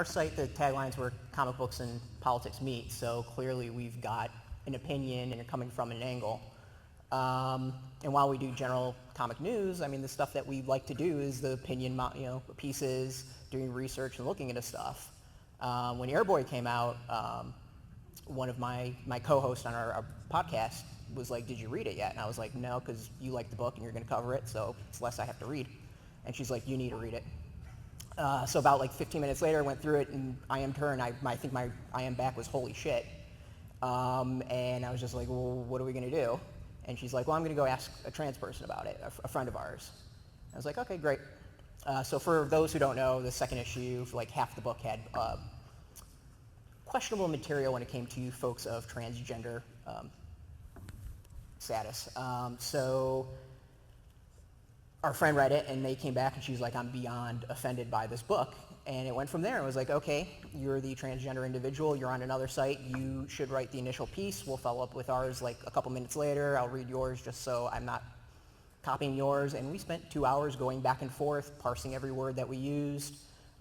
Our site, the taglines were comic books and politics meet, so clearly we've got an opinion and you're coming from an angle. And while we do general comic news, I mean, the stuff that we like to do is the opinion, pieces, doing research and looking into stuff. When Airboy came out, one of my co-hosts on our podcast was like, "Did you read it yet?" And I was like, "No, because you like the book and you're going to cover it, so it's less I have to read." And she's like, "You need to read it." So about like 15 minutes later, I went through it and IM'd her, and I think my IM back was holy shit. And I was just like, well, what are we going to do? And she's like, well, I'm going to go ask a trans person about it, a friend of ours. I was like, okay, great. So for those who don't know, the second issue, like half the book had questionable material when it came to folks of transgender status. So our friend read it, and they came back, and she's like, I'm beyond offended by this book. And it went from there. It was like, okay, you're the transgender individual. You're on another site. You should write the initial piece. We'll follow up with ours like a couple minutes later. I'll read yours just so I'm not copying yours. And we spent 2 hours going back and forth, parsing every word that we used.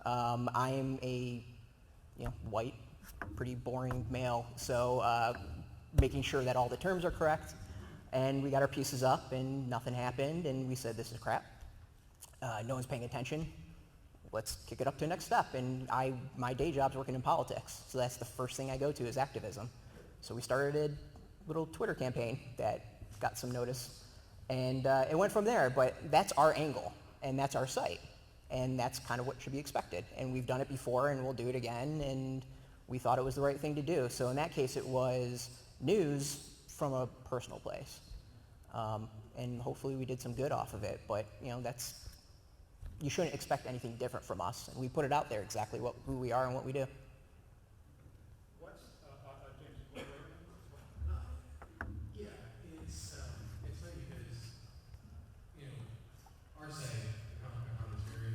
I am a white, pretty boring male, so making sure that all the terms are correct. And we got our pieces up, and nothing happened, and we said, this is crap. No one's paying attention. Let's kick it up to the next step. And my day job's working in politics, so that's the first thing I go to is activism. So we started a little Twitter campaign that got some notice, and it went from there. But that's our angle, and that's our site, and that's kind of what should be expected. And we've done it before, and we'll do it again, and we thought it was the right thing to do. So in that case, it was news from a personal place. And hopefully we did some good off of it, but you shouldn't expect anything different from us. And we put it out there exactly who we are and what we do. What's James? Yeah, it's funny because our site, the comic is very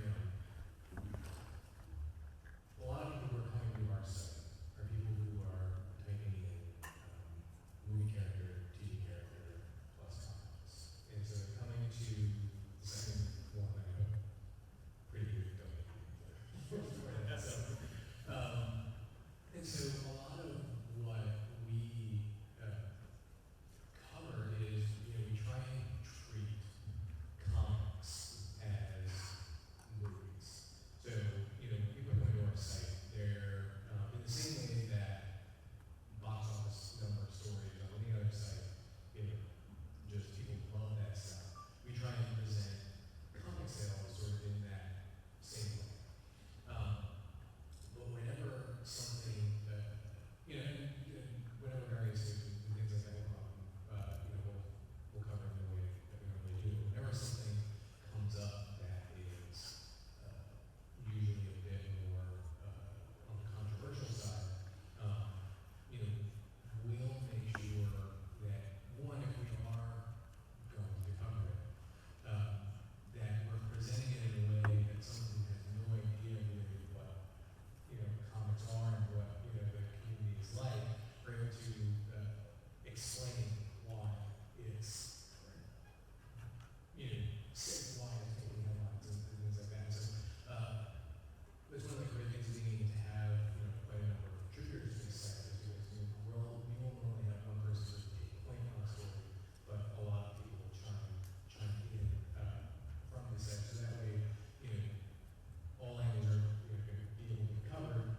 a lot of people who are coming to our site are people who are typing in movie character, TV character, plus comics. And so they're coming to the second one, I hope. Pretty good going. And so a lot of what we cover is, we try and treat comics as movies. So, people come to our site, they're in the same way that box office number stories on any other site, just people love that stuff. We try and present comic sales sort of in that same way. But whenever something, whenever various things like that we'll cover in the way that we normally do. Whenever something comes up that is usually a bit more on the controversial side, we'll make sure that, one, if we are going to cover it, that we're presenting it in a way that someone who has no idea really what comics are and what the community is like, are able to explain why it's why it's making headlines and things like that. So it's one of the great things of being able to have quite a number of contributors to this site is because we will normally have one person sort of take point on a story, but a lot of people chime in from the site. So that way, all angles are going to be able to be covered.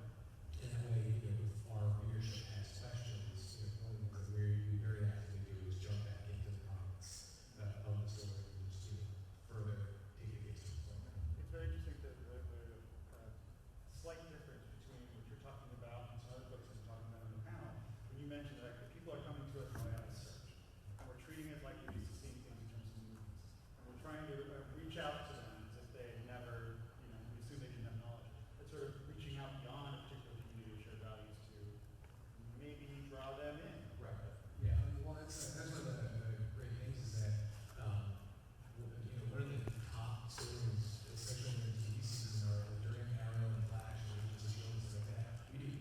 And that way, if our readership has questions, one of the things that we very actively do is jump back into the comments of the story and just further take it into the story. It's very interesting that the slight difference between what you're talking about and some other folks are talking about on the panel. When you mentioned that the people are coming to us by a search, and we're treating it like we're used to seeing things in terms of movies, and we're trying to reach out to them as if they never, we assume they didn't have knowledge. It's sort of reaching out beyond a particular community of shared values to maybe draw them in. Right. Yeah. Well, that's one of the great things is that one of the top stories, especially in the TV season or during Arrow and Flash and just shows like that, we do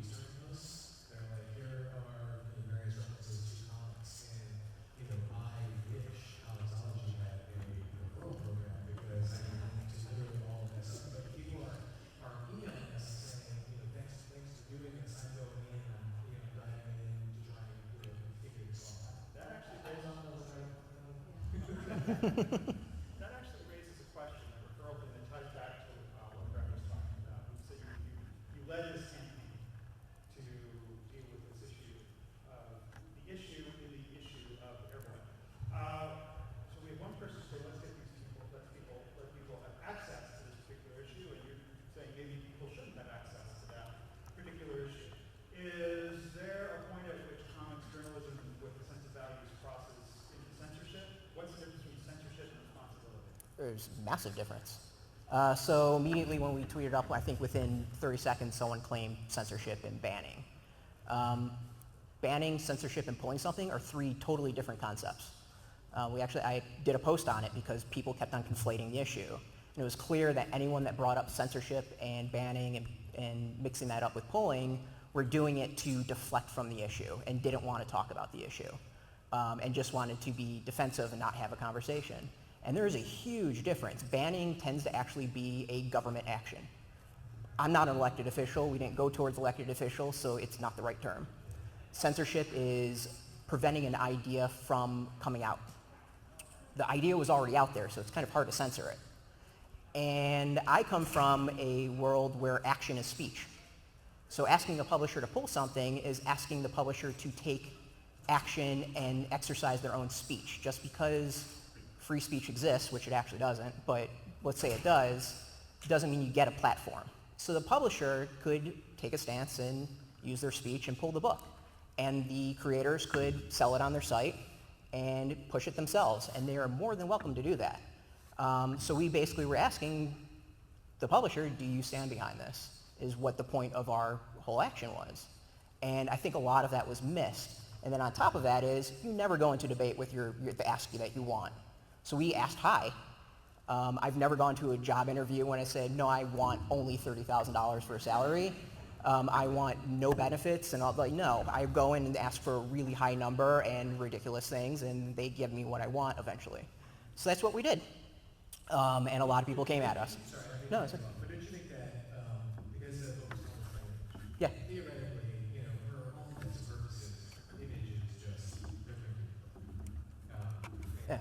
That actually raises a question, a referral thing that ties back to what Brett was talking about. So you led this campaign to deal with this issue of the issue of airborne. So we have one person say, let's get these people, let people have access to this particular issue, and you're saying maybe people shouldn't have access to that particular issue. Is there a point at which comics journalism with a sense of values crosses into censorship? What's the difference between censorship and responsibility? There's a massive difference. So immediately when we tweeted up, I think within 30 seconds, someone claimed censorship and banning. Banning, censorship, and pulling something are three totally different concepts. I did a post on it because people kept on conflating the issue. And it was clear that anyone that brought up censorship and banning and mixing that up with pulling were doing it to deflect from the issue and didn't want to talk about the issue and just wanted to be defensive and not have a conversation. And there is a huge difference. Banning tends to actually be a government action. I'm not an elected official. We didn't go towards elected officials, so it's not the right term. Censorship is preventing an idea from coming out. The idea was already out there, so it's kind of hard to censor it. And I come from a world where action is speech. So asking the publisher to pull something is asking the publisher to take action and exercise their own speech. Just because free speech exists, which it actually doesn't, but let's say it doesn't mean you get a platform. So the publisher could take a stance and use their speech and pull the book. And the creators could sell it on their site and push it themselves, and they are more than welcome to do that. So we basically were asking the publisher, do you stand behind this? Is what the point of our whole action was. And I think a lot of that was missed. And then on top of that is, you never go into debate with the ASCII that you want. So we asked high. I've never gone to a job interview when I said, no, I want only $30,000 for a salary. I want no benefits, and I'll be like, no. I go in and ask for a really high number and ridiculous things, and they give me what I want eventually. So that's what we did. And a lot of people came at us. Sorry, No, it's okay. but don't you think that because the book was so much Yeah. theoretically, for all intents and purposes, Illidge is just different. Yeah.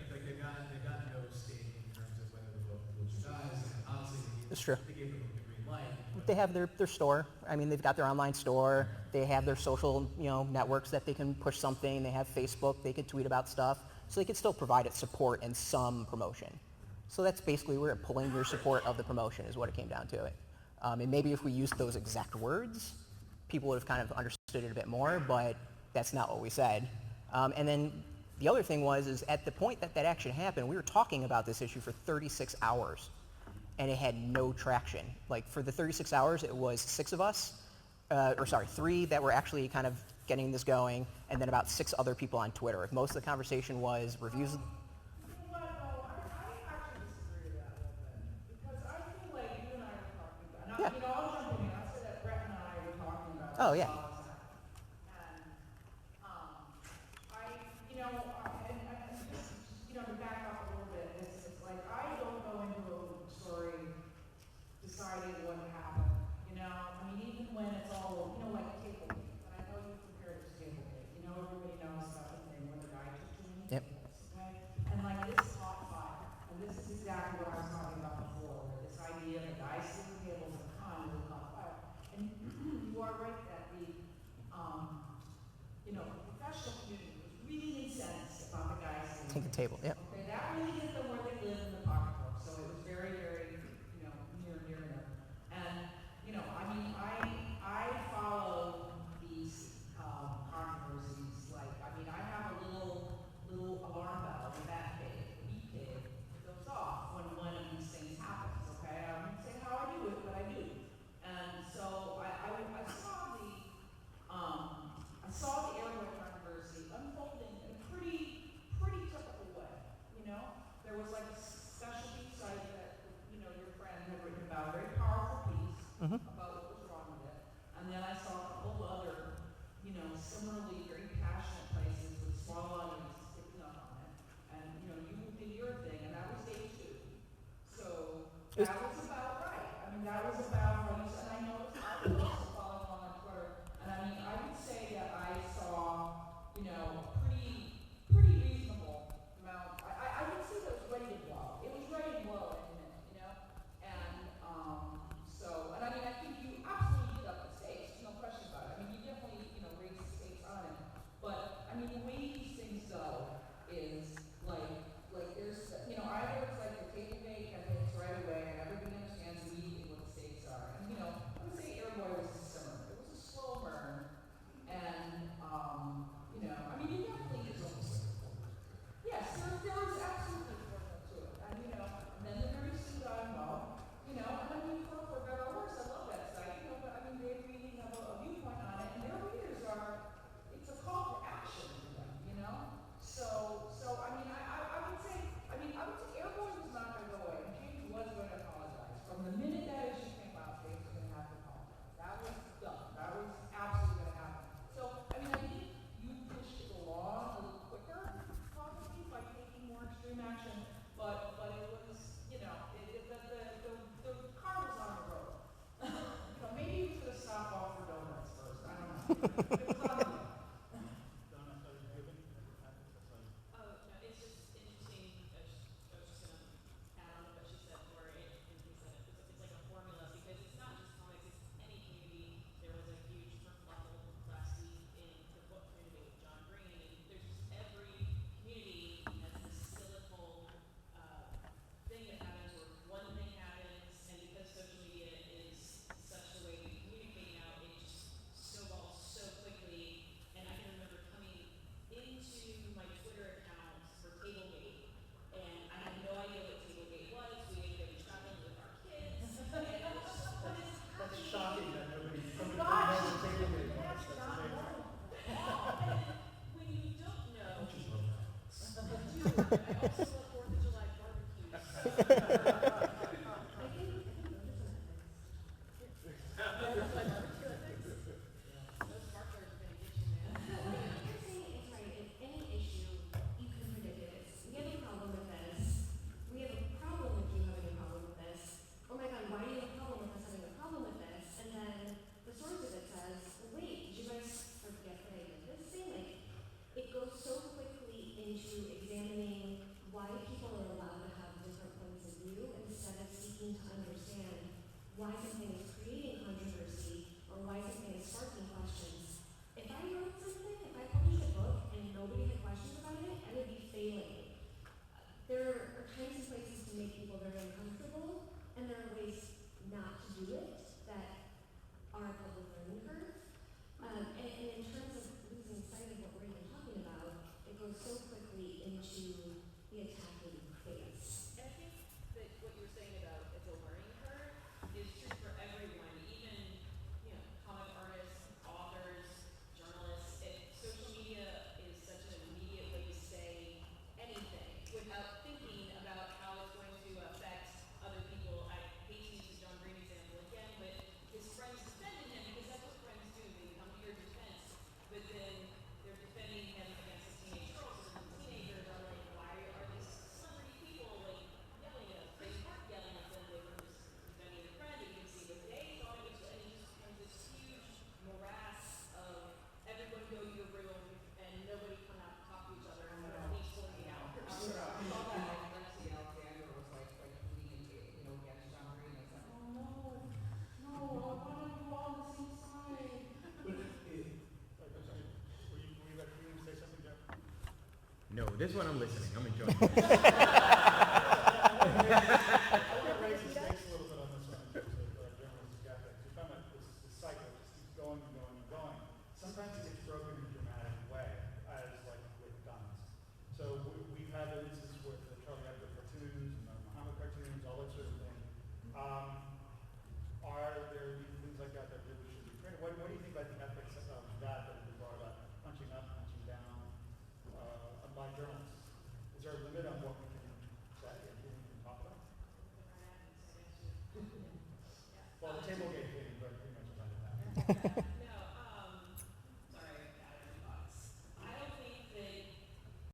Like they've got no stake in terms of whether the book will survive. And obviously, It's true. they gave them the green light. They have their store. I mean, they've got their online store. They have their social, networks that they can push something. They have Facebook. They can tweet about stuff. So they can still provide it support and some promotion. So that's basically where pulling your support of the promotion is what it came down to it. And maybe if we used those exact words, people would have kind of understood it a bit more, but that's not what we said. And then the other thing is at the point that action happened, we were talking about this issue for 36 hours. And it had no traction. Like for the 36 hours, it was 3 that were actually kind of getting this going, and then about 6 other people on Twitter. Most of the conversation was reviews. You know what, though, I actually disagree with that a little bit, because I feel like you and I were talking about, Yeah. I'll jump in, I'll say that Brett and I were talking about Oh, this yeah. all the time. And, to back up a little bit, it's like, I don't go into a story deciding what happened, I mean, even when it's all, like table game, and I know you compared it to table game, everybody knows about the thing where the guy took too many Yep. tables, okay? And like this caught fire, and this is exactly what I was talking about before, where this idea of the guy sleeping tables and con will caught fire. And you are right that the professional community was really incensed about the guy sleeping Take the table. Yep. Okay, that really hit them where they live in the pocketbook, so it was very, very, near them. And, I follow these controversies, I have a little alarm bell in that cave, beat cave, that goes off when one of these things happens, okay? I won't say how I do it, but I do. And so I saw the airway controversy unfolding in a pretty typical way, There was like a specialty site that, your friend had written about, a very powerful piece about what was wrong with it. And then I saw a couple of other, similarly very passionate places with small audiences picking up on it. And, you did your thing, and that was day 2. So that was about right. I mean, that was about how you said, I noticed I was also following along on Twitter. And I would say that I saw, a pretty reasonable amount Donna, do you have any? Oh, no, it's just interesting. I was just gonna add on to what she said for it, and he said it's like a formula because it's not just comics, it's any community. There was a huge kerfuffle last week in the book community with John Green, and there's just every community has this cyclical thing that happens where one thing happens, and because social media is such a way we communicate now, it just snowballs so quickly. And I can remember coming into my Twitter account for Tablegate, and I had no idea what Tablegate was. We had been traveling with our kids, and it was just, what is That's happening? shocking that nobody knows Gosh, the table game. that's That's not amazing. normal. And when you don't know, Just love that. dude, I also love 4th of July barbecues. I think those are Netflix. Those sparklers are gonna get you, man. You're saying it's right. If any issue, you can predict it. It's, we have a problem with this. We have a problem with you having a problem with this. Oh my God, why do you have a problem with us having a problem with this? And then the source of it says, well, wait, did you guys forget that I did this thing? Like, it goes so quickly into examining why people are allowed to have different points of view instead of seeking to understand why something is creating controversy or why something is sparking questions. If I wrote something, if I published a book and nobody had questions about it, I would be failing. There are times and places to make people very uncomfortable, and there are ways not to do it that are a public learning curve. And in terms of losing sight of what we're even talking about, it goes so quickly into the attacking phase. And I think that what you were saying about it's a learning curve is true for everyone, even, you know, comic artists, authors, journalists. Social media is such an immediate way to say anything without thinking about how it's going to affect other people. I hate to use the John Green example again, but his friends defended him because that's what friends do. They come to your defense, but then they're defending him against his teenage girls, and the teenagers are like, why are these celebrity people like yelling at us? They weren't yelling at them, they were just defending a friend. You can see what they thought it was, and it just becomes this huge morass of everyone go to your room and nobody come out to talk to each other and each working out. I saw that Lexi Alexander was like pleading, against John Green. I said, oh no, I want to go on the same side. I'm sorry. Were you going to say something, Jeff? No, this one I'm listening. I'm enjoying it. I want to raise the stakes a little bit on this one in terms of journalistic ethics. You're talking about this cycle, it just keeps going and going and going. Sometimes it gets broken in a dramatic way, as like with guns. So we've had instances with the Charlie Hebdo cartoons and the Muhammad cartoons, all that sort of thing. Are there things like that that really should be created? What do you think about the ethics of that has been brought about? Punching up, punching down by journalists? Is there a limit on what we can say and who we can talk about? Well, the Tablegate thing, but pretty much about that.